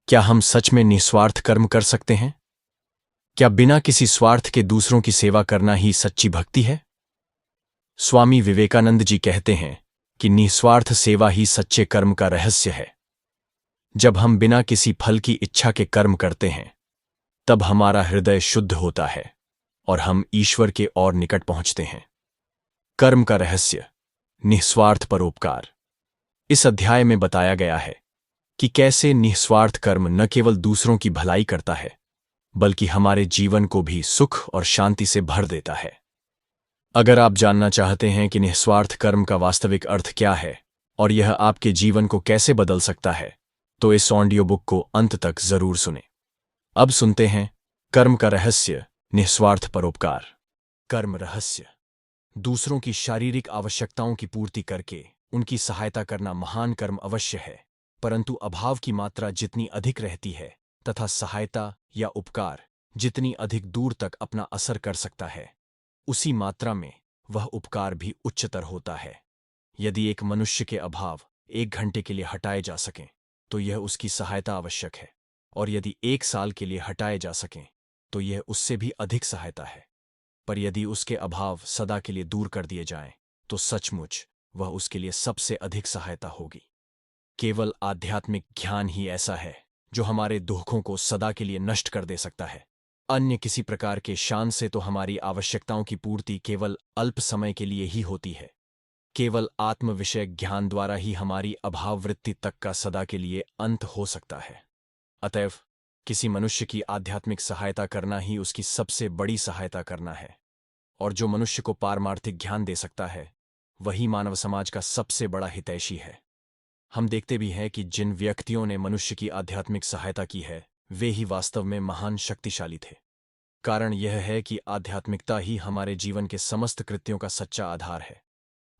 क्या हम सच में निस्वार्थ कर्म कर सकते हैं? क्या बिना किसी स्वार्थ के दूसरों की सेवा करना ही सच्ची भक्ति है? स्वामी विवेकानंद जी कहते हैं कि निस्वार्थ सेवा ही सच्चे कर्म का रहस्य है। जब हम बिना किसी फल की इच्छा के कर्म करते हैं, तब हमारा हृदय शुद्ध होता है और हम ईश्वर के और निकट पहुंचते हैं। कर्म का रहस्य, निस्वार्थ परोपकार। इस अध्याय में बताया गया है कि कैसे निस्वार्थ कर्म न केवल दूसरों की भलाई करता है, बल्कि हमारे जीवन को भी सुख और शांति से भर देता है। अगर आप जानना चाहते हैं कि निस्वार्थ कर्म का वास्तविक अर्थ क्या है और यह आपके जीवन को कैसे बदल सकता है, तो इस ऑडियो बुक को अंत तक जरूर सुनें। अब सुनते हैं कर्म का रहस्य, निस्वार्थ परोपकार। कर्म रहस्य। दूसरों की शारीरिक आवश्यकताओं की पूर्ति करके उनकी सहायता करना महान कर्म अवश्य है, परंतु अभाव की मात्रा जितनी अधिक रहती है तथा सहायता या उपकार जितनी अधिक दूर तक अपना असर कर सकता है, उसी मात्रा में वह उपकार भी उच्चतर होता है। यदि एक मनुष्य के अभाव 1 घंटे के लिए हटाए जा सकें, तो यह उसकी सहायता आवश्यक है, और यदि 1 साल के लिए हटाए जा सकें, तो यह उससे भी अधिक सहायता है। पर यदि उसके अभाव सदा के लिए दूर कर दिए जाएं, तो सचमुच वह उसके लिए सबसे अधिक सहायता होगी। केवल आध्यात्मिक ज्ञान ही ऐसा है जो हमारे दुखों को सदा के लिए नष्ट कर दे सकता है। अन्य किसी प्रकार के शान से तो हमारी आवश्यकताओं की पूर्ति केवल अल्प समय के लिए ही होती है। केवल आत्म विषय ज्ञान द्वारा ही हमारी अभाव वृत्ति तक का सदा के लिए अंत हो सकता है। अतएव किसी मनुष्य की आध्यात्मिक सहायता करना ही उसकी सबसे बड़ी सहायता करना है, और जो मनुष्य को पारमार्थिक ज्ञान दे सकता है, वही मानव समाज का सबसे बड़ा हितैषी है। हम देखते भी हैं कि जिन व्यक्तियों ने मनुष्य की आध्यात्मिक सहायता की है, वे ही वास्तव में महान शक्तिशाली थे। कारण यह है कि आध्यात्मिकता ही हमारे जीवन के समस्त कृत्यों का सच्चा आधार है।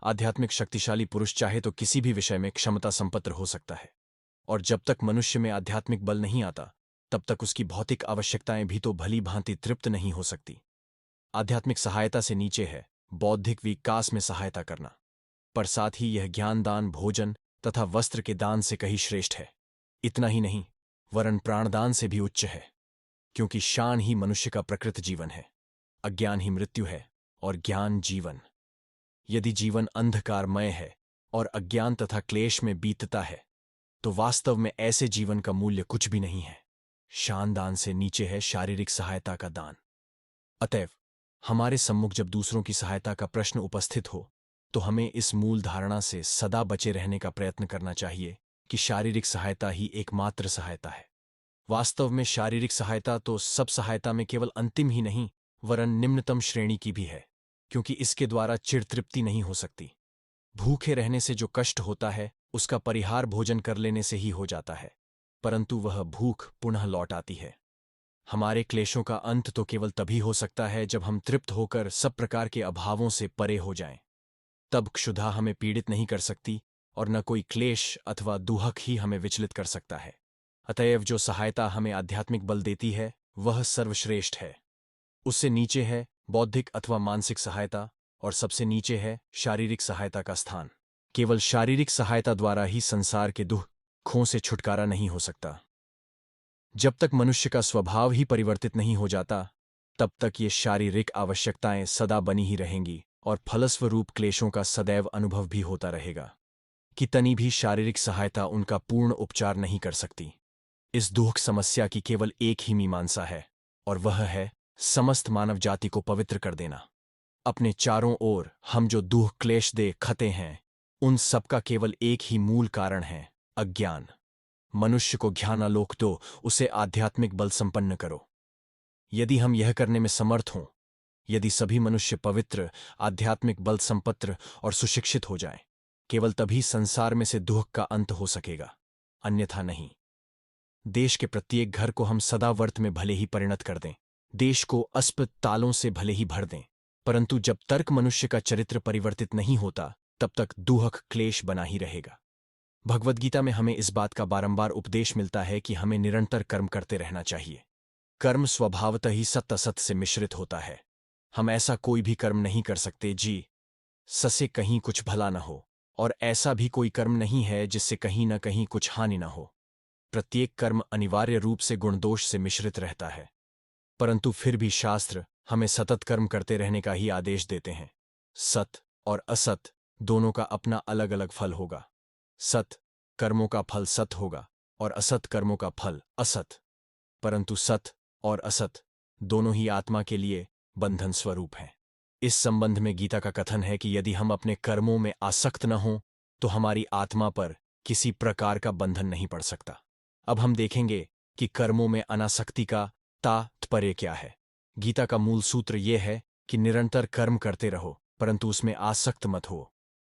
आध्यात्मिक शक्तिशाली पुरुष चाहे तो किसी भी विषय में क्षमता संपन्न हो सकता है, और जब तक मनुष्य में आध्यात्मिक बल नहीं आता, तब तक उसकी भौतिक आवश्यकताएं भी तो भली भांति तृप्त नहीं हो सकती। आध्यात्मिक सहायता से नीचे है बौद्धिक विकास में सहायता करना, पर साथ ही यह ज्ञान दान, भोजन तथा वस्त्र के दान से कहीं श्रेष्ठ है। इतना ही नहीं, वरन प्राणदान से भी उच्च है, क्योंकि शान ही मनुष्य का प्रकृत जीवन है, अज्ञान ही मृत्यु है और ज्ञान जीवन। यदि जीवन अंधकारमय है और अज्ञान तथा क्लेश में बीतता है, तो वास्तव में ऐसे जीवन का मूल्य कुछ भी नहीं है। शान दान से नीचे है शारीरिक सहायता का दान। अतएव हमारे सम्मुख जब दूसरों की सहायता का प्रश्न उपस्थित हो, तो हमें इस मूल धारणा से सदा बचे रहने का प्रयत्न करना चाहिए कि शारीरिक सहायता ही एकमात्र सहायता है। वास्तव में शारीरिक सहायता तो सब सहायता में केवल अंतिम ही नहीं, वरन निम्नतम श्रेणी की भी है, क्योंकि इसके द्वारा चिर तृप्ति नहीं हो सकती। भूखे रहने से जो कष्ट होता है, उसका परिहार भोजन कर लेने से ही हो जाता है, परंतु वह भूख पुनः लौट आती है। हमारे क्लेशों का अंत तो केवल तभी हो सकता है जब हम तृप्त होकर सब प्रकार के अभावों से परे हो जाएं। तब क्षुधा हमें पीड़ित नहीं कर सकती, और न कोई क्लेश अथवा दुहक ही हमें विचलित कर सकता है। अतएव जो सहायता हमें आध्यात्मिक बल देती है, वह सर्वश्रेष्ठ है। उससे नीचे है बौद्धिक अथवा मानसिक सहायता, और सबसे नीचे है शारीरिक सहायता का स्थान। केवल शारीरिक सहायता द्वारा ही संसार के दुखों से छुटकारा नहीं हो सकता। जब तक मनुष्य का स्वभाव ही परिवर्तित नहीं हो जाता, तब तक ये शारीरिक आवश्यकताएं सदा बनी ही रहेंगी, और फलस्वरूप क्लेशों का सदैव अनुभव भी होता रहेगा। कितनी भी शारीरिक सहायता उनका पूर्ण उपचार नहीं कर सकती। इस दुख समस्या की केवल एक ही मीमांसा है, और वह है समस्त मानव जाति को पवित्र कर देना। अपने चारों ओर हम जो दुख क्लेश दे खते हैं, उन सबका केवल एक ही मूल कारण है, अज्ञान। मनुष्य को ज्ञानालोक दो, उसे आध्यात्मिक बल संपन्न करो। यदि हम यह करने में समर्थ हों, यदि सभी मनुष्य पवित्र, आध्यात्मिक बल संपन्न और सुशिक्षित हो जाएं, केवल तभी संसार में से दुख का अंत हो सकेगा, अन्यथा नहीं। देश के प्रत्येक घर को हम सदा वर्त में भले ही परिणत कर दें, देश को अस्पतालों से भले ही भर दें, परंतु जब तक मनुष्य का चरित्र परिवर्तित नहीं होता, तब तक दुख क्लेश बना ही रहेगा। भगवद्गीता में हमें इस बात का बारंबार उपदेश मिलता है कि हमें निरंतर कर्म करते रहना चाहिए। कर्म स्वभावतः ही सत्य असत से मिश्रित होता है। हम ऐसा कोई भी कर्म नहीं कर सकते ससे कहीं कुछ भला न हो, और ऐसा भी कोई कर्म नहीं है जिससे कहीं न कहीं कुछ हानि न हो। प्रत्येक कर्म अनिवार्य रूप से गुणदोष से मिश्रित रहता है, परंतु फिर भी शास्त्र हमें सतत कर्म करते रहने का ही आदेश देते हैं। सत और असत दोनों का अपना अलग अलग फल होगा। सत कर्मों का फल सत होगा और असत कर्मों का फल असत, परंतु सत और असत दोनों ही आत्मा के लिए बंधन स्वरूप हैं। इस संबंध में गीता का कथन है कि यदि हम अपने कर्मों में आसक्त न हों तो हमारी आत्मा पर किसी प्रकार का बंधन नहीं पड़ सकता। अब हम देखेंगे कि कर्मों में अनासक्ति का तात्पर्य क्या है। गीता का मूल सूत्र यह है कि निरंतर कर्म करते रहो, परंतु उसमें आसक्त मत हो।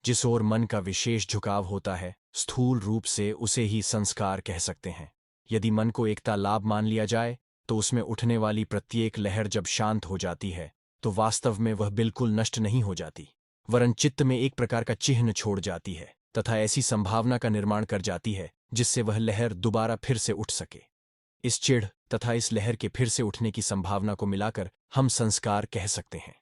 जिस ओर मन का विशेष झुकाव होता है, स्थूल रूप से उसे ही संस्कार कह सकते हैं। यदि मन को एकता लाभ मान लिया जाए तो उसमें उठने वाली प्रत्येक लहर जब शांत हो जाती है तो वास्तव में वह बिल्कुल नष्ट नहीं हो जाती, वरन चित्त में एक प्रकार का चिन्ह छोड़ जाती है तथा ऐसी संभावना का निर्माण कर जाती है जिससे वह लहर दोबारा फिर से उठ सके। इस चिढ़ तथा इस लहर के फिर से उठने की संभावना को मिलाकर हम संस्कार कह सकते हैं।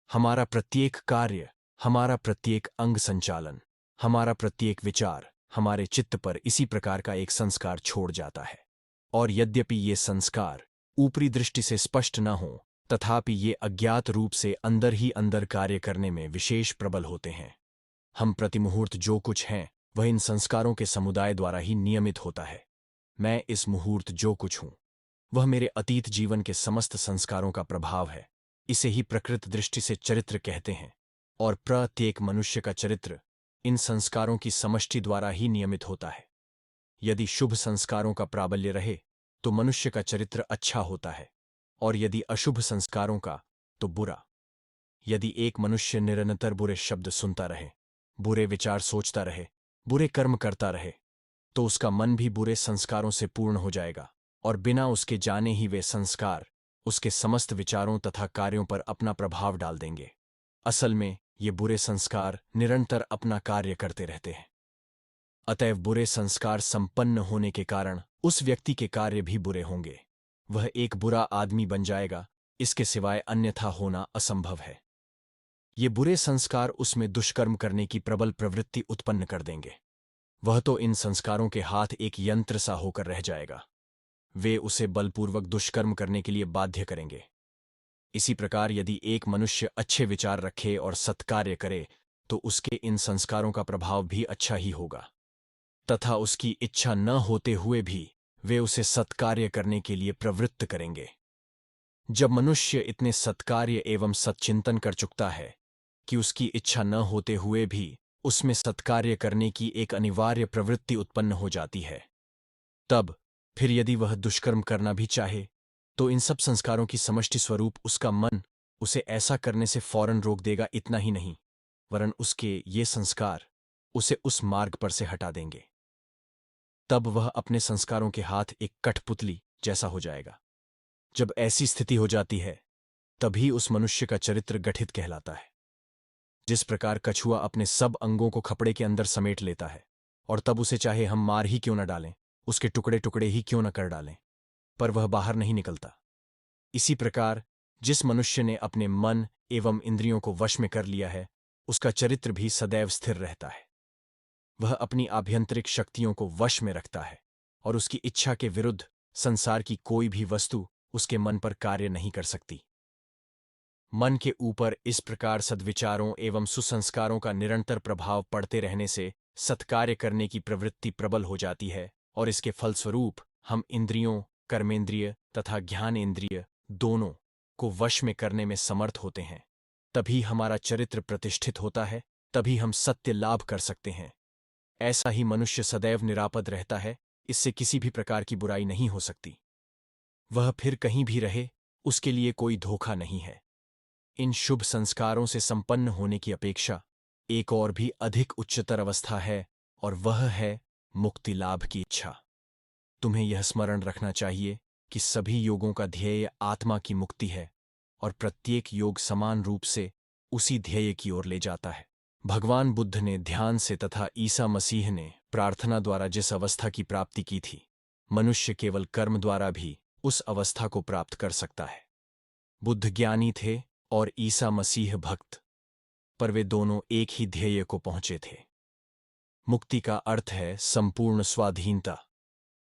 हमारा प्रत्येक कार्य, हमारा प्रत्येक अंग संचालन, हमारा प्रत्येक विचार हमारे चित्त पर इसी प्रकार का एक संस्कार छोड़ जाता है। और यद्यपि ये संस्कार ऊपरी दृष्टि से स्पष्ट न हों, तथापि ये अज्ञात रूप से अंदर ही अंदर कार्य करने में विशेष प्रबल होते हैं। हम प्रतिमुहूर्त जो कुछ हैं वह इन संस्कारों के समुदाय द्वारा ही नियमित होता है। मैं इस मुहूर्त जो कुछ हूं वह मेरे अतीत जीवन के समस्त संस्कारों का प्रभाव है। इसे ही प्रकृत दृष्टि से चरित्र कहते हैं, और प्रत्येक मनुष्य का चरित्र इन संस्कारों की समष्टि द्वारा ही नियमित होता है। यदि शुभ संस्कारों का प्राबल्य रहे तो मनुष्य का चरित्र अच्छा होता है, और यदि अशुभ संस्कारों का तो बुरा। यदि एक मनुष्य निरंतर बुरे शब्द सुनता रहे, बुरे विचार सोचता रहे, बुरे कर्म करता रहे, तो उसका मन भी बुरे संस्कारों से पूर्ण हो जाएगा, और बिना उसके जाने ही वे संस्कार उसके समस्त विचारों तथा कार्यों पर अपना प्रभाव डाल देंगे। असल में ये बुरे संस्कार निरंतर अपना कार्य करते रहते हैं। अतएव बुरे संस्कार संपन्न होने के कारण उस व्यक्ति के कार्य भी बुरे होंगे। वह एक बुरा आदमी बन जाएगा, इसके सिवाय अन्यथा होना असंभव है। ये बुरे संस्कार उसमें दुष्कर्म करने की प्रबल प्रवृत्ति उत्पन्न कर देंगे। वह तो इन संस्कारों के हाथ एक यंत्र सा होकर रह जाएगा। वे उसे बलपूर्वक दुष्कर्म करने के लिए बाध्य करेंगे। इसी प्रकार यदि एक मनुष्य अच्छे विचार रखे और सत्कार्य करे तो उसके इन संस्कारों का प्रभाव भी अच्छा ही होगा, तथा उसकी इच्छा न होते हुए भी वे उसे सत्कार्य करने के लिए प्रवृत्त करेंगे। जब मनुष्य इतने सत्कार्य एवं सच्चिंतन कर चुकता है कि उसकी इच्छा न होते हुए भी उसमें सत्कार्य करने की एक अनिवार्य प्रवृत्ति उत्पन्न हो जाती है, तब फिर यदि वह दुष्कर्म करना भी चाहे तो इन सब संस्कारों की समष्टि स्वरूप उसका मन उसे ऐसा करने से फौरन रोक देगा। इतना ही नहीं, वरन उसके ये संस्कार उसे उस मार्ग पर से हटा देंगे। तब वह अपने संस्कारों के हाथ एक कठपुतली जैसा हो जाएगा। जब ऐसी स्थिति हो जाती है तभी उस मनुष्य का चरित्र गठित कहलाता है। जिस प्रकार कछुआ अपने सब अंगों को खपड़े के अंदर समेट लेता है, और तब उसे चाहे हम मार ही क्यों न डालें, उसके टुकड़े टुकड़े ही क्यों न कर डालें, पर वह बाहर नहीं निकलता। इसी प्रकार जिस मनुष्य ने अपने मन एवं इंद्रियों को वश में कर लिया है, उसका चरित्र भी सदैव स्थिर रहता है। वह अपनी आभ्यंतरिक शक्तियों को वश में रखता है, और उसकी इच्छा के विरुद्ध संसार की कोई भी वस्तु उसके मन पर कार्य नहीं कर सकती। मन के ऊपर इस प्रकार सद्विचारों एवं सुसंस्कारों का निरंतर प्रभाव पड़ते रहने से सत्कार्य करने की प्रवृत्ति प्रबल हो जाती है, और इसके फलस्वरूप हम इंद्रियों, कर्मेंद्रिय तथा ज्ञानेंद्रिय दोनों को वश में करने में समर्थ होते हैं। तभी हमारा चरित्र प्रतिष्ठित होता है, तभी हम सत्य लाभ कर सकते हैं। ऐसा ही मनुष्य सदैव निरापद रहता है, इससे किसी भी प्रकार की बुराई नहीं हो सकती। वह फिर कहीं भी रहे, उसके लिए कोई धोखा नहीं है। इन शुभ संस्कारों से संपन्न होने की अपेक्षा एक और भी अधिक उच्चतर अवस्था है, और वह है मुक्ति लाभ की इच्छा। तुम्हें यह स्मरण रखना चाहिए कि सभी योगों का ध्येय आत्मा की मुक्ति है, और प्रत्येक योग समान रूप से उसी ध्येय की ओर ले जाता है। भगवान बुद्ध ने ध्यान से तथा ईसा मसीह ने प्रार्थना द्वारा जिस अवस्था की प्राप्ति की थी, मनुष्य केवल कर्म द्वारा भी उस अवस्था को प्राप्त कर सकता है। बुद्ध ज्ञानी थे और ईसा मसीह भक्त, पर वे दोनों एक ही ध्येय को पहुंचे थे। मुक्ति का अर्थ है संपूर्ण स्वाधीनता,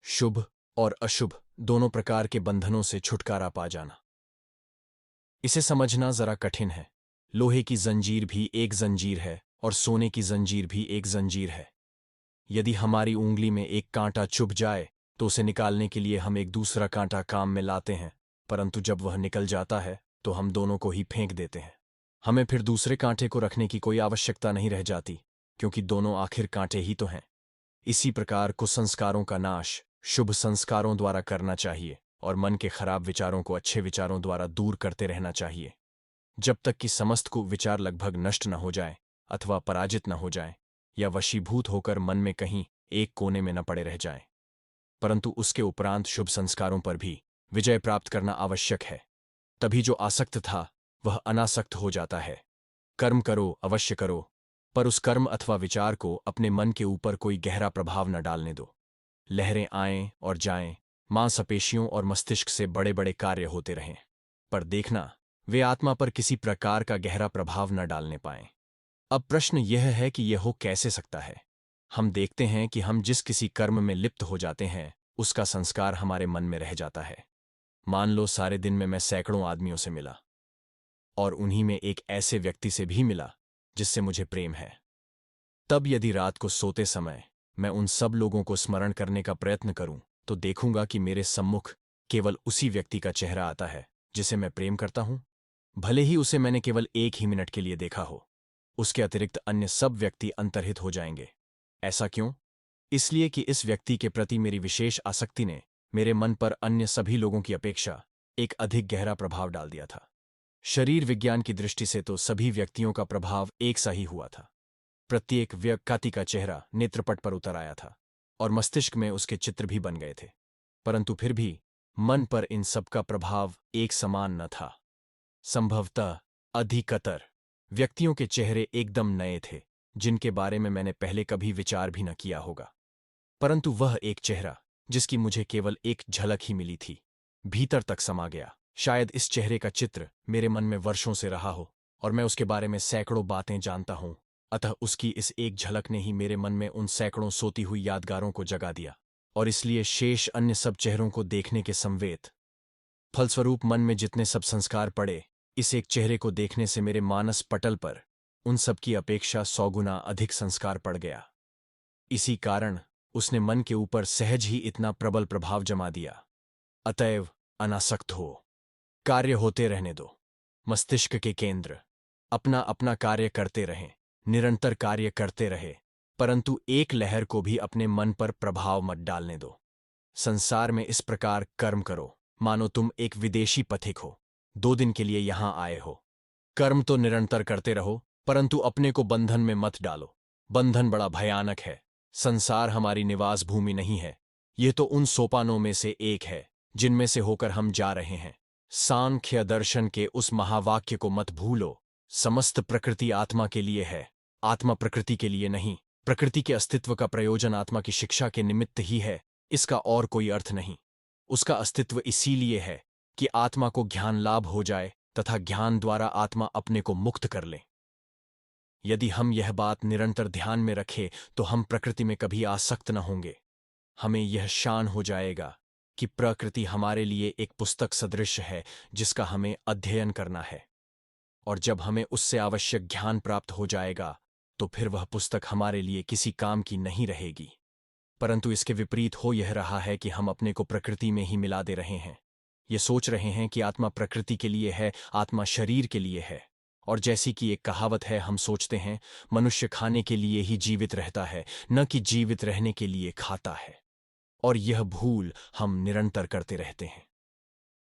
शुभ और अशुभ दोनों प्रकार के बंधनों से छुटकारा पा जाना। इसे समझना जरा कठिन है। लोहे की जंजीर भी एक जंजीर है और सोने की जंजीर भी एक जंजीर है। यदि हमारी उंगली में एक कांटा चुभ जाए तो उसे निकालने के लिए हम एक दूसरा कांटा काम में लाते हैं, परंतु जब वह निकल जाता है तो हम दोनों को ही फेंक देते हैं। हमें फिर दूसरे कांटे को रखने की कोई आवश्यकता नहीं रह जाती, क्योंकि दोनों आखिर कांटे ही तो हैं। इसी प्रकार कुसंस्कारों का नाश शुभ संस्कारों द्वारा करना चाहिए और मन के खराब विचारों को अच्छे विचारों द्वारा दूर करते रहना चाहिए, जब तक कि समस्त कुविचार लगभग नष्ट न हो जाए अथवा पराजित न हो जाए या वशीभूत होकर मन में कहीं एक कोने में न पड़े रह जाएं। परंतु उसके उपरांत शुभ संस्कारों पर भी विजय प्राप्त करना आवश्यक है। तभी जो आसक्त था वह अनासक्त हो जाता है। कर्म करो, अवश्य करो, पर उस कर्म अथवा विचार को अपने मन के ऊपर कोई गहरा प्रभाव न डालने दो। लहरें आएं और जाएं, मांसपेशियों और मस्तिष्क से बड़े बड़े कार्य होते रहें, पर देखना वे आत्मा पर किसी प्रकार का गहरा प्रभाव न डालने पाएं। अब प्रश्न यह है कि यह हो कैसे सकता है। हम देखते हैं कि हम जिस किसी कर्म में लिप्त हो जाते हैं उसका संस्कार हमारे मन में रह जाता है। मान लो सारे दिन में मैं सैकड़ों आदमियों से मिला और उन्हीं में एक ऐसे व्यक्ति से भी मिला जिससे मुझे प्रेम है। तब यदि रात को सोते समय मैं उन सब लोगों को स्मरण करने का प्रयत्न करूं तो देखूंगा कि मेरे सम्मुख केवल उसी व्यक्ति का चेहरा आता है जिसे मैं प्रेम करता हूं, भले ही उसे मैंने केवल 1 ही मिनट के लिए देखा हो। उसके अतिरिक्त अन्य सब व्यक्ति अंतर्हित हो जाएंगे। ऐसा क्यों? इसलिए कि इस व्यक्ति के प्रति मेरी विशेष आसक्ति ने मेरे मन पर अन्य सभी लोगों की अपेक्षा एक अधिक गहरा प्रभाव डाल दिया था। शरीर विज्ञान की दृष्टि से तो सभी व्यक्तियों का प्रभाव एक सा ही हुआ था। प्रत्येक व्यक्ति का चेहरा नेत्रपट पर उतर आया था और मस्तिष्क में उसके चित्र भी बन गए थे, परंतु फिर भी मन पर इन सबका प्रभाव एक समान न था। संभवतः अधिकतर व्यक्तियों के चेहरे एकदम नए थे, जिनके बारे में मैंने पहले कभी विचार भी न किया होगा। परंतु वह एक चेहरा जिसकी मुझे केवल एक झलक ही मिली थी, भीतर तक समा गया। शायद इस चेहरे का चित्र मेरे मन में वर्षों से रहा हो और मैं उसके बारे में सैकड़ों बातें जानता हूं, अतः उसकी इस एक झलक ने ही मेरे मन में उन सैकड़ों सोती हुई यादगारों को जगा दिया और इसलिए शेष अन्य सब चेहरों को देखने के संवेद फलस्वरूप मन में जितने सब संस्कार पड़े, इस एक चेहरे को देखने से मेरे मानस पटल पर उन सब की अपेक्षा 100 गुना अधिक संस्कार पड़ गया। इसी कारण उसने मन के ऊपर सहज ही इतना प्रबल प्रभाव जमा दिया। अतएव अनासक्त हो, कार्य होते रहने दो। मस्तिष्क के केंद्र अपना अपना कार्य करते रहें, निरंतर कार्य करते रहे, परंतु एक लहर को भी अपने मन पर प्रभाव मत डालने दो। संसार में इस प्रकार कर्म करो मानो तुम एक विदेशी पथिक हो, 2 दिन के लिए यहां आए हो। कर्म तो निरंतर करते रहो, परंतु अपने को बंधन में मत डालो। बंधन बड़ा भयानक है। संसार हमारी निवास भूमि नहीं है, यह तो उन सोपानों में से एक है जिनमें से होकर हम जा रहे हैं। सांख्य दर्शन के उस महावाक्य को मत भूलो, समस्त प्रकृति आत्मा के लिए है, आत्मा प्रकृति के लिए नहीं। प्रकृति के अस्तित्व का प्रयोजन आत्मा की शिक्षा के निमित्त ही है, इसका और कोई अर्थ नहीं। उसका अस्तित्व इसीलिए है कि आत्मा को ज्ञान लाभ हो जाए तथा ज्ञान द्वारा आत्मा अपने को मुक्त कर ले। यदि हम यह बात निरंतर ध्यान में रखें तो हम प्रकृति में कभी आसक्त न होंगे। हमें यह शान हो जाएगा कि प्रकृति हमारे लिए एक पुस्तक सदृश है जिसका हमें अध्ययन करना है, और जब हमें उससे आवश्यक ज्ञान प्राप्त हो जाएगा तो फिर वह पुस्तक हमारे लिए किसी काम की नहीं रहेगी। परंतु इसके विपरीत हो यह रहा है कि हम अपने को प्रकृति में ही मिला दे रहे हैं। ये सोच रहे हैं कि आत्मा प्रकृति के लिए है, आत्मा शरीर के लिए है, और जैसी कि एक कहावत है, हम सोचते हैं मनुष्य खाने के लिए ही जीवित रहता है, न कि जीवित रहने के लिए खाता है। और यह भूल हम निरंतर करते रहते हैं।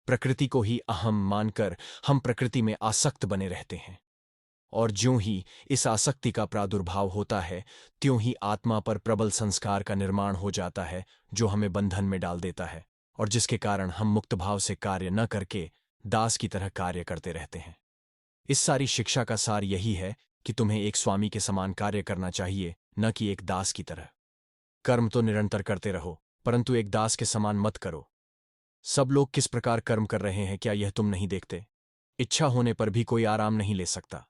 प्रकृति को ही अहम मानकर हम प्रकृति में आसक्त बने रहते हैं, और ज्यों ही इस आसक्ति का प्रादुर्भाव होता है त्यों ही आत्मा पर प्रबल संस्कार का निर्माण हो जाता है, जो हमें बंधन में डाल देता है और जिसके कारण हम मुक्त भाव से कार्य न करके दास की तरह कार्य करते रहते हैं। इस सारी शिक्षा का सार यही है कि तुम्हें एक स्वामी के समान कार्य करना चाहिए, न कि एक दास की तरह। कर्म तो निरंतर करते रहो, परंतु एक दास के समान मत करो। सब लोग किस प्रकार कर्म कर रहे हैं, क्या यह तुम नहीं देखते? इच्छा होने पर भी कोई आराम नहीं ले सकता।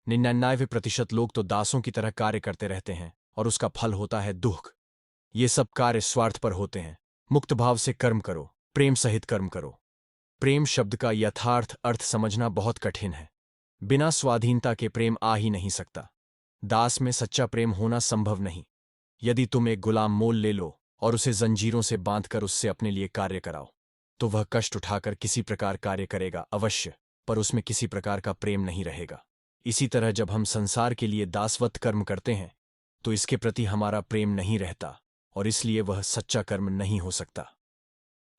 99% लोग तो दासों की तरह कार्य करते रहते हैं और उसका फल होता है दुख। ये सब कार्य स्वार्थ पर होते हैं, मुक्त भाव से कर्म करो, प्रेम सहित कर्म करो। प्रेम शब्द का यथार्थ अर्थ समझना बहुत कठिन है। बिना स्वाधीनता के प्रेम आ ही नहीं सकता। दास में सच्चा प्रेम होना संभव नहीं। यदि तुम एक गुलाम मोल ले लो और उसे जंजीरों से बांधकर उससे अपने लिए कार्य कराओ, तो वह कष्ट उठाकर किसी प्रकार कार्य करेगा अवश्य, पर उसमें किसी प्रकार का प्रेम नहीं रहेगा। इसी तरह जब हम संसार के लिए दासवत कर्म करते हैं, तो इसके प्रति हमारा प्रेम नहीं रहता और इसलिए वह सच्चा कर्म नहीं हो सकता।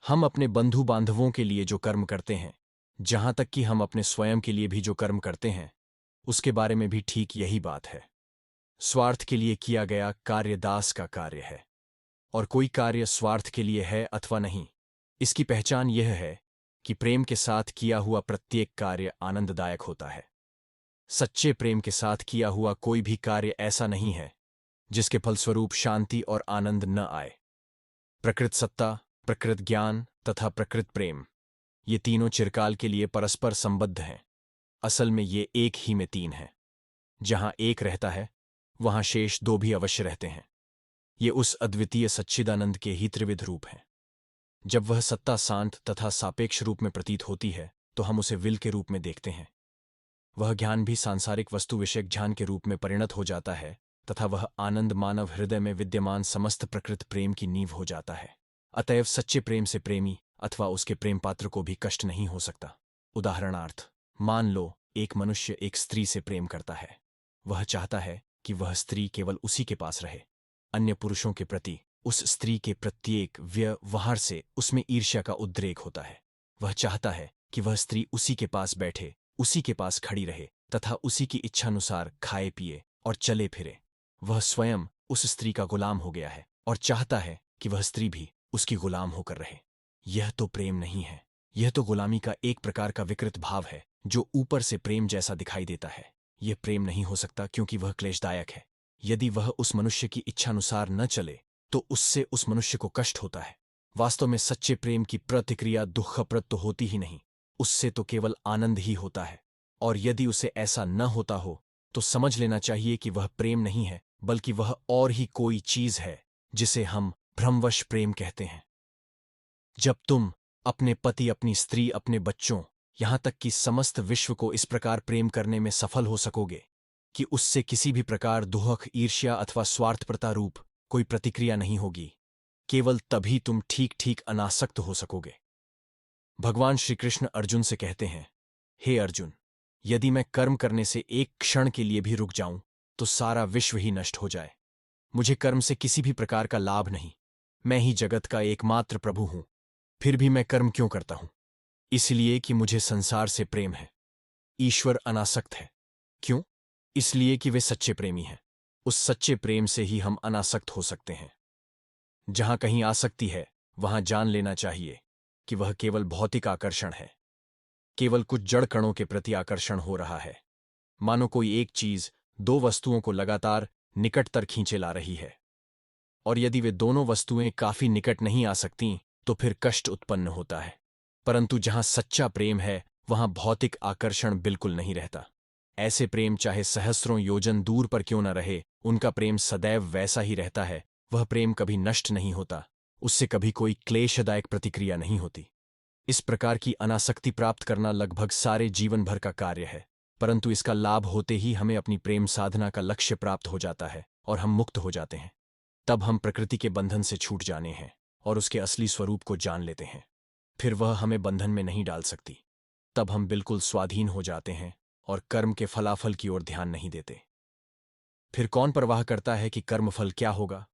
हम अपने बंधु बांधवों के लिए जो कर्म करते हैं, जहां तक कि हम अपने स्वयं के लिए भी जो कर्म करते हैं, उसके बारे में भी ठीक यही बात है। स्वार्थ के लिए किया गया कार्य दास का कार्य है, और कोई कार्य स्वार्थ के लिए है अथवा नहीं, इसकी पहचान यह है कि प्रेम के साथ किया हुआ प्रत्येक कार्य आनंददायक होता है। सच्चे प्रेम के साथ किया हुआ कोई भी कार्य ऐसा नहीं है जिसके फलस्वरूप शांति और आनंद न आए। प्रकृत सत्ता, प्रकृत ज्ञान तथा प्रकृत प्रेम, ये तीनों चिरकाल के लिए परस्पर संबद्ध हैं। असल में ये एक ही में तीन हैं। जहां एक रहता है, वहां शेष दो भी अवश्य रहते हैं। ये उस अद्वितीय सच्चिदानंद के ही त्रिविध रूप हैं। जब वह सत्ता शांत तथा सापेक्ष रूप में प्रतीत होती है, तो हम उसे विल के रूप में देखते हैं। वह ज्ञान भी सांसारिक वस्तु विषयक ज्ञान के रूप में परिणत हो जाता है तथा वह आनंद मानव हृदय में विद्यमान समस्त प्रकृत प्रेम की नींव हो जाता है। अतएव सच्चे प्रेम से प्रेमी अथवा उसके प्रेम पात्र को भी कष्ट नहीं हो सकता। उदाहरणार्थ, मान लो एक मनुष्य एक स्त्री से प्रेम करता है। वह चाहता है कि वह स्त्री केवल उसी के पास रहे। अन्य पुरुषों के प्रति उस स्त्री के प्रत्येक व्यवहार से उसमें ईर्ष्या का उद्रेक होता है। वह चाहता है कि वह स्त्री उसी के पास बैठे, उसी के पास खड़ी रहे तथा उसी की इच्छानुसार खाए पिए और चले फिरे। वह स्वयं उस स्त्री का गुलाम हो गया है और चाहता है कि वह स्त्री भी उसकी गुलाम होकर रहे। यह तो प्रेम नहीं है, यह तो गुलामी का एक प्रकार का विकृत भाव है जो ऊपर से प्रेम जैसा दिखाई देता है। यह प्रेम नहीं हो सकता क्योंकि वह क्लेशदायक है। यदि वह उस मनुष्य की इच्छानुसार न चले तो उससे उस मनुष्य को कष्ट होता है। वास्तव में सच्चे प्रेम की प्रतिक्रिया दुखप्रद तो होती ही नहीं, उससे तो केवल आनंद ही होता है। और यदि उसे ऐसा न होता हो तो समझ लेना चाहिए कि वह प्रेम नहीं है, बल्कि वह और ही कोई चीज है जिसे हम भ्रमवश प्रेम कहते हैं। जब तुम अपने पति, अपनी स्त्री, अपने बच्चों, यहां तक कि समस्त विश्व को इस प्रकार प्रेम करने में सफल हो सकोगे कि उससे किसी भी प्रकार दुख, ईर्ष्या अथवा स्वार्थपरता रूप कोई प्रतिक्रिया नहीं होगी, केवल तभी तुम ठीक ठीक अनासक्त हो सकोगे। भगवान श्री कृष्ण अर्जुन से कहते हैं, हे अर्जुन, यदि मैं कर्म करने से एक क्षण के लिए भी रुक जाऊं तो सारा विश्व ही नष्ट हो जाए। मुझे कर्म से किसी भी प्रकार का लाभ नहीं। मैं ही जगत का एकमात्र प्रभु हूं। फिर भी मैं कर्म क्यों करता हूं? इसलिए कि मुझे संसार से प्रेम है। ईश्वर अनासक्त है। क्यों? इसलिए कि वे सच्चे प्रेमी हैं। उस सच्चे प्रेम से ही हम अनासक्त हो सकते हैं। जहां कहीं आसक्ति है, वहां जान लेना चाहिए कि वह केवल भौतिक आकर्षण है। केवल कुछ जड़ कणों के प्रति आकर्षण हो रहा है। मानो कोई एक चीज दो वस्तुओं को लगातार निकटतर खींचे ला रही है, और यदि वे दोनों वस्तुएं काफी निकट नहीं आ सकती तो फिर कष्ट उत्पन्न होता है। परंतु जहां सच्चा प्रेम है, वहां भौतिक आकर्षण बिल्कुल नहीं रहता। ऐसे प्रेम चाहे सहस्रों योजन दूर पर क्यों न रहे, उनका प्रेम सदैव वैसा ही रहता है। वह प्रेम कभी नष्ट नहीं होता, उससे कभी कोई क्लेशदायक प्रतिक्रिया नहीं होती। इस प्रकार की अनासक्ति प्राप्त करना लगभग सारे जीवन भर का कार्य है, परंतु इसका लाभ होते ही हमें अपनी प्रेम साधना का लक्ष्य प्राप्त हो जाता है और हम मुक्त हो जाते हैं। तब हम प्रकृति के बंधन से छूट जाने हैं और उसके असली स्वरूप को जान लेते हैं। फिर वह हमें बंधन में नहीं डाल सकती। तब हम बिल्कुल स्वाधीन हो जाते हैं और कर्म के फलाफल की ओर ध्यान नहीं देते। फिर कौन परवाह करता है कि कर्मफल क्या होगा?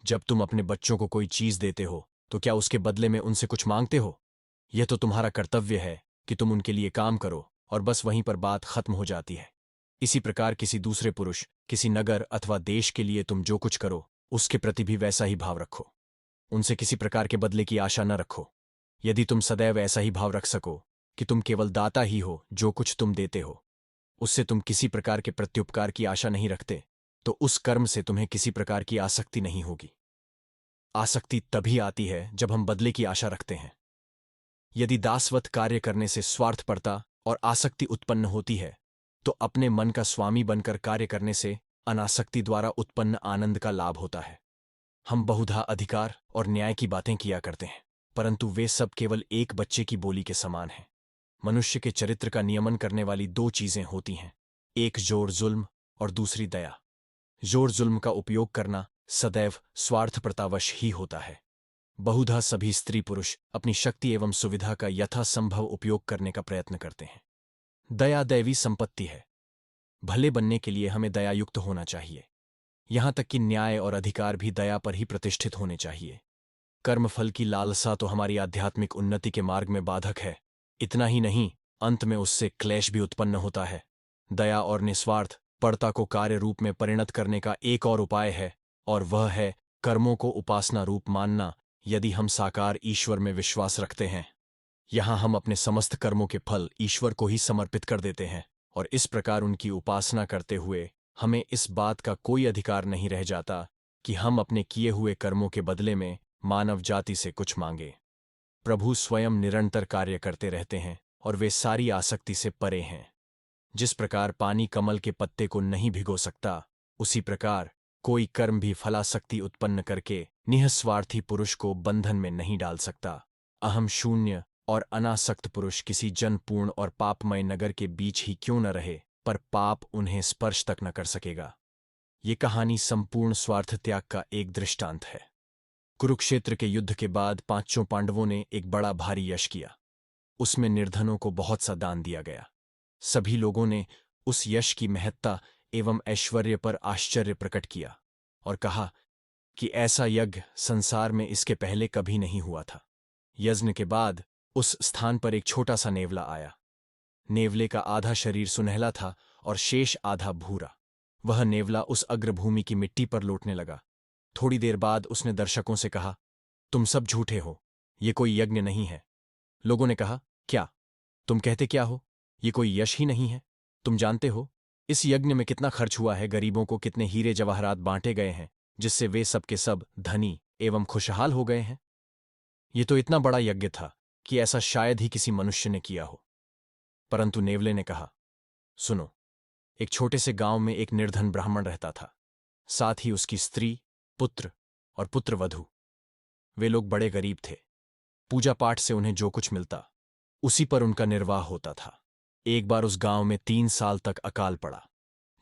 जब तुम अपने बच्चों को कोई चीज देते हो तो क्या उसके बदले में उनसे कुछ मांगते हो? यह तो तुम्हारा कर्तव्य है कि तुम उनके लिए काम करो और बस वहीं पर बात खत्म हो जाती है। इसी प्रकार किसी दूसरे पुरुष, किसी नगर अथवा देश के लिए तुम जो कुछ करो, उसके प्रति भी वैसा ही भाव रखो। उनसे किसी प्रकार के बदले की आशा न रखो। यदि तुम सदैव ऐसा ही भाव रख सको कि तुम केवल दाता ही हो, जो कुछ तुम देते हो उससे तुम किसी प्रकार के प्रत्युपकार की आशा नहीं रखते, तो उस कर्म से तुम्हें किसी प्रकार की आसक्ति नहीं होगी। आसक्ति तभी आती है जब हम बदले की आशा रखते हैं। यदि दासवत कार्य करने से स्वार्थपरता और आसक्ति उत्पन्न होती है, तो अपने मन का स्वामी बनकर कार्य करने से अनासक्ति द्वारा उत्पन्न आनंद का लाभ होता है। हम बहुधा अधिकार और न्याय की बातें किया करते हैं, परंतु वे सब केवल एक बच्चे की बोली के समान हैं। मनुष्य के चरित्र का नियमन करने वाली दो चीजें होती हैं, एक जोर जुल्म और दूसरी दया। जोर जुल्म का उपयोग करना सदैव स्वार्थप्रतावश ही होता है। बहुधा सभी स्त्री पुरुष अपनी शक्ति एवं सुविधा का यथासंभव उपयोग करने का प्रयत्न करते हैं। दया दैवी संपत्ति है। भले बनने के लिए हमें दयायुक्त होना चाहिए। यहां तक कि न्याय और अधिकार भी दया पर ही प्रतिष्ठित होने चाहिए। कर्मफल की लालसा तो हमारी आध्यात्मिक उन्नति के मार्ग में बाधक है। इतना ही नहीं, अंत में उससे क्लेश भी उत्पन्न होता है। दया और निस्वार्थ पड़ता को कार्य रूप में परिणत करने का एक और उपाय है, और वह है कर्मों को उपासना रूप मानना। यदि हम साकार ईश्वर में विश्वास रखते हैं, यहां हम अपने समस्त कर्मों के फल ईश्वर को ही समर्पित कर देते हैं, और इस प्रकार उनकी उपासना करते हुए हमें इस बात का कोई अधिकार नहीं रह जाता कि हम अपने किए हुए कर्मों के बदले में मानव जाति से कुछ मांगे। प्रभु स्वयं निरंतर कार्य करते रहते हैं और वे सारी आसक्ति से परे हैं। जिस प्रकार पानी कमल के पत्ते को नहीं भिगो सकता, उसी प्रकार कोई कर्म भी फलासक्ति उत्पन्न करके निःस्वार्थी पुरुष को बंधन में नहीं डाल सकता। अहम शून्य और अनासक्त पुरुष किसी जनपूर्ण और पापमय नगर के बीच ही क्यों न रहे, पर पाप उन्हें स्पर्श तक न कर सकेगा। ये कहानी संपूर्ण स्वार्थ त्याग का एक दृष्टांत है। कुरुक्षेत्र के युद्ध के बाद पांचों पांडवों ने एक बड़ा भारी यश किया। उसमें निर्धनों को बहुत सा दान दिया गया। सभी लोगों ने उस यश की महत्ता एवं ऐश्वर्य पर आश्चर्य प्रकट किया और कहा कि ऐसा यज्ञ संसार में इसके पहले कभी नहीं हुआ था। यज्ञ के बाद उस स्थान पर एक छोटा सा नेवला आया। नेवले का आधा शरीर सुनहला था और शेष आधा भूरा। वह नेवला उस अग्रभूमि की मिट्टी पर लौटने लगा। थोड़ी देर बाद उसने दर्शकों से कहा, तुम सब झूठे हो, ये कोई यज्ञ नहीं है। लोगों ने कहा, क्या तुम कहते क्या हो? ये कोई यश ही नहीं है। तुम जानते हो इस यज्ञ में कितना खर्च हुआ है, गरीबों को कितने हीरे जवाहरात बांटे गए हैं, जिससे वे सब के सब धनी एवं खुशहाल हो गए हैं। ये तो इतना बड़ा यज्ञ था कि ऐसा शायद ही किसी मनुष्य ने किया हो। परंतु नेवले ने कहा, सुनो, एक छोटे से गांव में एक निर्धन ब्राह्मण रहता था, साथ ही उसकी स्त्री, पुत्र और पुत्रवधू। वे लोग बड़े गरीब थे। पूजा पाठ से उन्हें जो कुछ मिलता उसी पर उनका निर्वाह होता था। एक बार उस गांव में 3 साल तक अकाल पड़ा,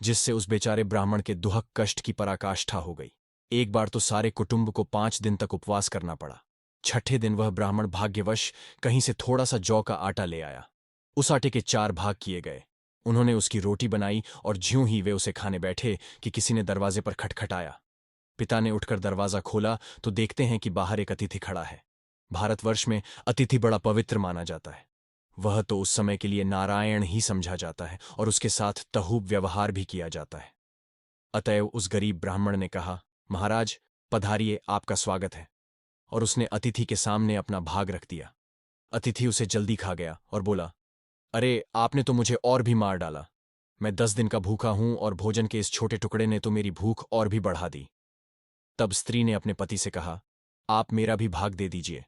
जिससे उस बेचारे ब्राह्मण के दुहक कष्ट की पराकाष्ठा हो गई। एक बार तो सारे कुटुंब को 5 दिन तक उपवास करना पड़ा। छठे दिन वह ब्राह्मण भाग्यवश कहीं से थोड़ा सा जौ का आटा ले आया। उस आटे के 4 भाग किए गए। उन्होंने उसकी रोटी बनाई और ज्यों ही वे उसे खाने बैठे कि किसी ने दरवाजे पर खटखटाया। पिता ने उठकर दरवाजा खोला तो देखते हैं कि बाहर एक अतिथि खड़ा है। भारतवर्ष में अतिथि बड़ा पवित्र माना जाता है। वह तो उस समय के लिए नारायण ही समझा जाता है और उसके साथ तहूब व्यवहार भी किया जाता है। अतएव उस गरीब ब्राह्मण ने कहा, महाराज पधारिए, आपका स्वागत है, और उसने अतिथि के सामने अपना भाग रख दिया। अतिथि उसे जल्दी खा गया और बोला, अरे आपने तो मुझे और भी मार डाला। मैं 10 दिन का भूखा हूं और भोजन के इस छोटे टुकड़े ने तो मेरी भूख और भी बढ़ा दी। तब स्त्री ने अपने पति से कहा, आप मेरा भी भाग दे दीजिए।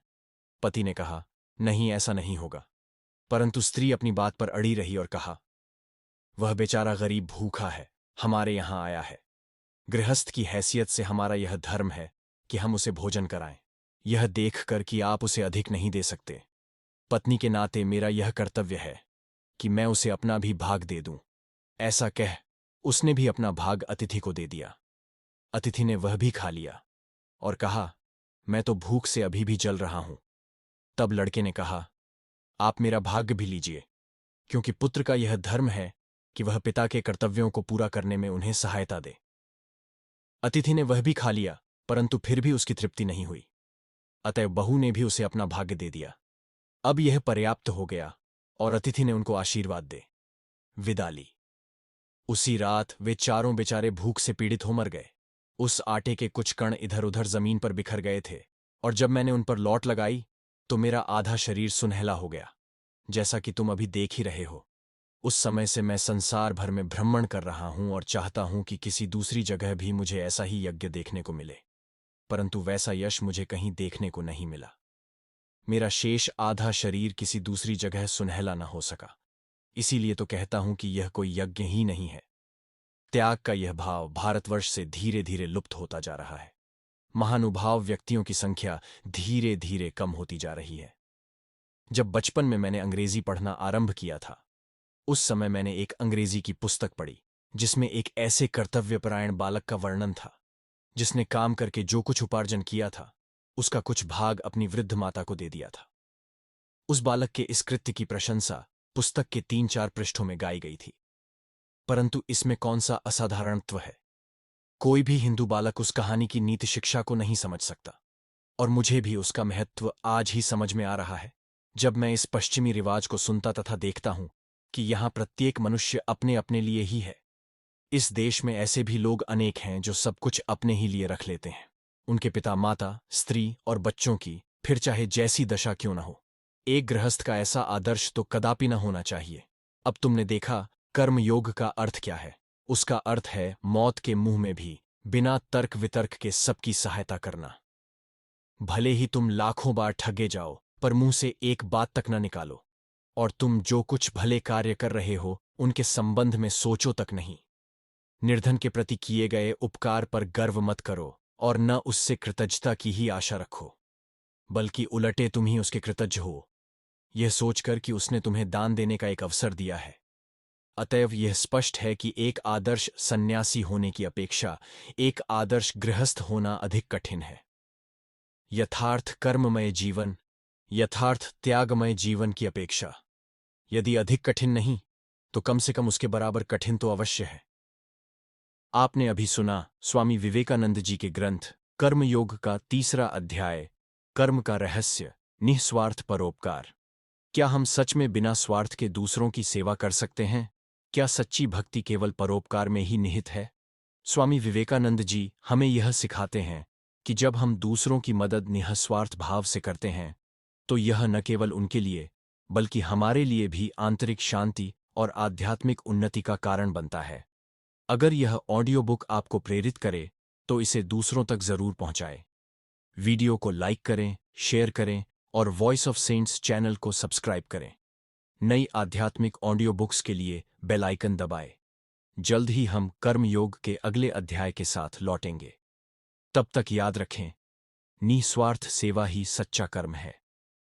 पति ने कहा, नहीं, ऐसा नहीं होगा। परंतु स्त्री अपनी बात पर अड़ी रही और कहा, वह बेचारा गरीब भूखा है, हमारे यहां आया है। गृहस्थ की हैसियत से हमारा यह धर्म है कि हम उसे भोजन कराएं, यह देखकर कि आप उसे अधिक नहीं दे सकते। पत्नी के नाते मेरा यह कर्तव्य है कि मैं उसे अपना भी भाग दे दूं। ऐसा कह उसने भी अपना भाग अतिथि को दे दिया। अतिथि ने वह भी खा लिया और कहा, मैं तो भूख से अभी भी जल रहा हूं। तब लड़के ने कहा, आप मेरा भाग्य भी लीजिए, क्योंकि पुत्र का यह धर्म है कि वह पिता के कर्तव्यों को पूरा करने में उन्हें सहायता दे। अतिथि ने वह भी खा लिया, परंतु फिर भी उसकी तृप्ति नहीं हुई। अतएव बहू ने भी उसे अपना भाग्य दे दिया। अब यह पर्याप्त हो गया और अतिथि ने उनको आशीर्वाद दे विदा ली। उसी रात वे चारों बेचारे भूख से पीड़ित हो मर गए। उस आटे के कुछ कण इधर उधर जमीन पर बिखर गए थे, और जब मैंने उन पर लौट लगाई तो मेरा आधा शरीर सुनहला हो गया, जैसा कि तुम अभी देख ही रहे हो। उस समय से मैं संसार भर में भ्रमण कर रहा हूं और चाहता हूं कि किसी दूसरी जगह भी मुझे ऐसा ही यज्ञ देखने को मिले, परंतु वैसा यश मुझे कहीं देखने को नहीं मिला। मेरा शेष आधा शरीर किसी दूसरी जगह सुनहला न हो सका। इसीलिए तो कहता हूं कि यह कोई यज्ञ ही नहीं है। त्याग का यह भाव भारतवर्ष से धीरे धीरे लुप्त होता जा रहा है। महानुभाव व्यक्तियों की संख्या धीरे धीरे कम होती जा रही है। जब बचपन में मैंने अंग्रेजी पढ़ना आरंभ किया था, उस समय मैंने एक अंग्रेजी की पुस्तक पढ़ी जिसमें एक ऐसे कर्तव्यपरायण बालक का वर्णन था जिसने काम करके जो कुछ उपार्जन किया था उसका कुछ भाग अपनी वृद्ध माता को दे दिया था। उस बालक के इस कृत्य की प्रशंसा पुस्तक के 3-4 पृष्ठों में गाई गई थी। परंतु इसमें कौन सा असाधारणत्व है? कोई भी हिंदू बालक उस कहानी की नीति शिक्षा को नहीं समझ सकता, और मुझे भी उसका महत्व आज ही समझ में आ रहा है जब मैं इस पश्चिमी रिवाज को सुनता तथा देखता हूं कि यहां प्रत्येक मनुष्य अपने अपने लिए ही है। इस देश में ऐसे भी लोग अनेक हैं जो सब कुछ अपने ही लिए रख लेते हैं, उनके पिता माता, स्त्री और बच्चों की फिर चाहे जैसी दशा क्यों न हो। एक गृहस्थ का ऐसा आदर्श तो कदापि न होना चाहिए। अब तुमने देखा कर्मयोग का अर्थ क्या है। उसका अर्थ है मौत के मुंह में भी बिना तर्क वितर्क के सबकी सहायता करना। भले ही तुम लाखों बार ठगे जाओ पर मुंह से एक बात तक न निकालो, और तुम जो कुछ भले कार्य कर रहे हो उनके संबंध में सोचो तक नहीं। निर्धन के प्रति किए गए उपकार पर गर्व मत करो और न उससे कृतज्ञता की ही आशा रखो, बल्कि उलटे तुम ही उसके कृतज्ञ हो, यह सोचकर कि उसने तुम्हें दान देने का एक अवसर दिया है। अतएव यह स्पष्ट है कि एक आदर्श सन्यासी होने की अपेक्षा एक आदर्श गृहस्थ होना अधिक कठिन है। यथार्थ कर्ममय जीवन, यथार्थ त्यागमय जीवन की अपेक्षा यदि अधिक कठिन नहीं तो कम से कम उसके बराबर कठिन तो अवश्य है। आपने अभी सुना स्वामी विवेकानंद जी के ग्रंथ कर्मयोग का 3रा अध्याय, कर्म का रहस्य, निस्वार्थ परोपकार। क्या हम सच में बिना स्वार्थ के दूसरों की सेवा कर सकते हैं? क्या सच्ची भक्ति केवल परोपकार में ही निहित है? स्वामी विवेकानंद जी हमें यह सिखाते हैं कि जब हम दूसरों की मदद निस्वार्थ भाव से करते हैं तो यह न केवल उनके लिए बल्कि हमारे लिए भी आंतरिक शांति और आध्यात्मिक उन्नति का कारण बनता है। अगर यह ऑडियो बुक आपको प्रेरित करे तो इसे दूसरों तक जरूर पहुंचाएं। वीडियो को लाइक करें, शेयर करें और वॉइस ऑफ सेंट्स चैनल को सब्सक्राइब करें। नई आध्यात्मिक ऑडियो बुक्स के लिए बेल आइकन दबाएं। जल्द ही हम कर्मयोग के अगले अध्याय के साथ लौटेंगे। तब तक याद रखें, निस्वार्थ सेवा ही सच्चा कर्म है।